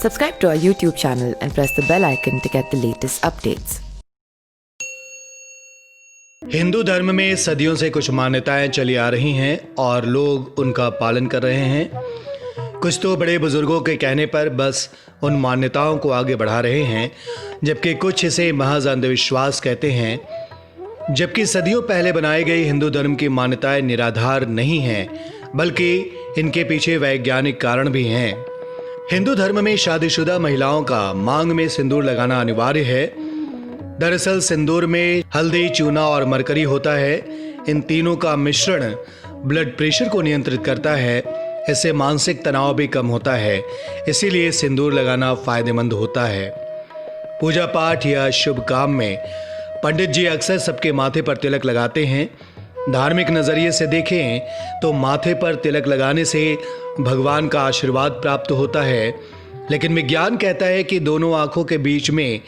Subscribe to our YouTube channel and press the bell icon to get the latest updates. Hindu धर्म में सदियों से कुछ मान्यताएं चली आ रही हैं और लोग उनका पालन कर रहे हैं। कुछ तो बड़े बुजुर्गों के कहने पर बस उन मान्यताओं को आगे बढ़ा रहे हैं, जबकि कुछ इसे महज अंधविश्वास कहते हैं। जबकि सदियों पहले बनाई गई हिंदू धर्म की मान्यताएं निराधार नहीं हैं, बल्कि इनके पीछे वैज्ञानिक कारण भी हैं। हिंदू धर्म में शादीशुदा महिलाओं का मांग में सिंदूर लगाना अनिवार्य है। दरअसल सिंदूर में हल्दी, चूना और मरकरी होता है। इन तीनों का मिश्रण ब्लड प्रेशर को नियंत्रित करता है। इससे मानसिक तनाव भी कम होता है, इसीलिए सिंदूर लगाना फायदेमंद होता है। पूजा पाठ या शुभ काम में पंडित जी अक्सर सबके माथे पर तिलक लगाते हैं। धार्मिक नजरिए से देखें तो माथे पर तिलक लगाने से भगवान का आशीर्वाद प्राप्त होता है, लेकिन विज्ञान कहता है कि दोनों आंखों के बीच में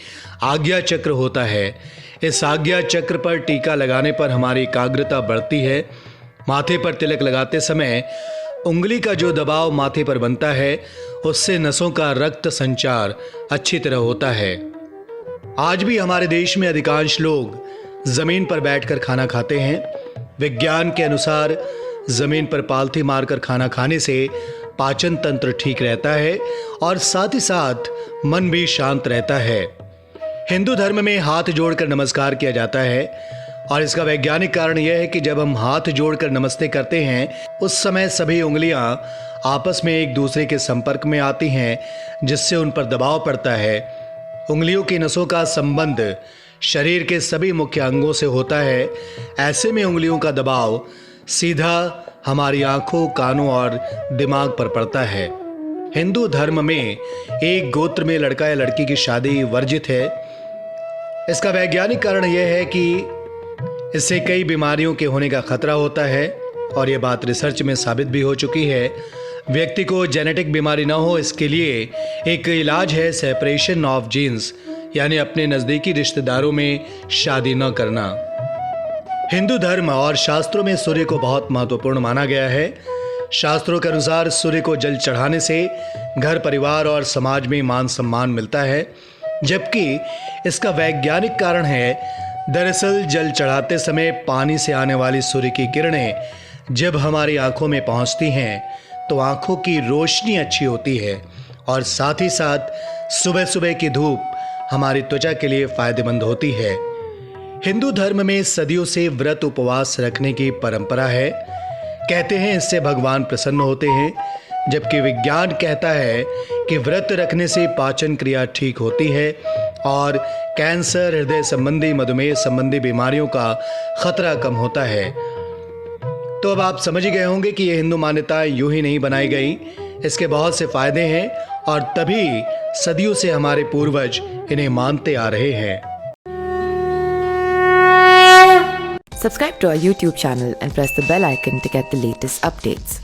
आज्ञा चक्र होता है। इस आज्ञा चक्र पर टीका लगाने पर हमारी एकाग्रता बढ़ती है। माथे पर तिलक लगाते समय उंगली का जो दबाव माथे पर बनता है, उससे नसों का रक्त संचार अच्छी तरह होता है। आज भी हमारे देश में अधिकांश लोग जमीन पर बैठकर खाना खाते हैं। विज्ञान के अनुसार जमीन पर पालथी मारकर खाना खाने से पाचन तंत्र ठीक रहता है और साथ ही साथ मन भी शांत रहता है। हिंदू धर्म में हाथ जोड़कर नमस्कार किया जाता है और इसका वैज्ञानिक कारण यह है कि जब हम हाथ जोड़कर नमस्ते करते हैं, उस समय सभी उंगलियां आपस में एक दूसरे के संपर्क में आती हैं, जिससे उन पर दबाव पड़ता है। उंगलियों की नसों का संबंध शरीर के सभी मुख्य अंगों से होता है। ऐसे में उंगलियों का दबाव सीधा हमारी आंखों, कानों और दिमाग पर पड़ता है। हिंदू धर्म में एक गोत्र में लड़का या लड़की की शादी वर्जित है। इसका वैज्ञानिक कारण यह है कि इससे कई बीमारियों के होने का खतरा होता है और यह बात रिसर्च में साबित भी हो चुकी है। व्यक्ति को जेनेटिक बीमारी ना हो, इसके लिए एक इलाज है सेपरेशन ऑफ जीन्स, यानी अपने नजदीकी रिश्तेदारों में शादी न करना। हिंदू धर्म और शास्त्रों में सूर्य को बहुत महत्वपूर्ण माना गया है। शास्त्रों के अनुसार सूर्य को जल चढ़ाने से घर, परिवार और समाज में मान सम्मान मिलता है, जबकि इसका वैज्ञानिक कारण है। दरअसल जल चढ़ाते समय पानी से आने वाली सूर्य की किरणें जब हमारी आंखों में पहुंचती हैं तो आंखों की रोशनी अच्छी होती है और साथ ही साथ सुबह सुबह की धूप हमारी त्वचा के लिए फायदेमंद होती है। हिंदू धर्म में सदियों से व्रत उपवास रखने की परंपरा है। कहते हैं इससे भगवान प्रसन्न होते हैं, जबकि विज्ञान कहता है कि व्रत रखने से पाचन क्रिया ठीक होती है और कैंसर, हृदय संबंधी, मधुमेह संबंधी बीमारियों का खतरा कम होता है। तो अब आप समझ गए होंगे कि ये हिंदू मान्यताएं यूं ही नहीं बनाई गई। इसके बहुत से फायदे हैं और तभी सदियों से हमारे पूर्वज इन्हें मानते आ रहे हैं। Subscribe to our YouTube channel and press the bell icon to get the latest updates.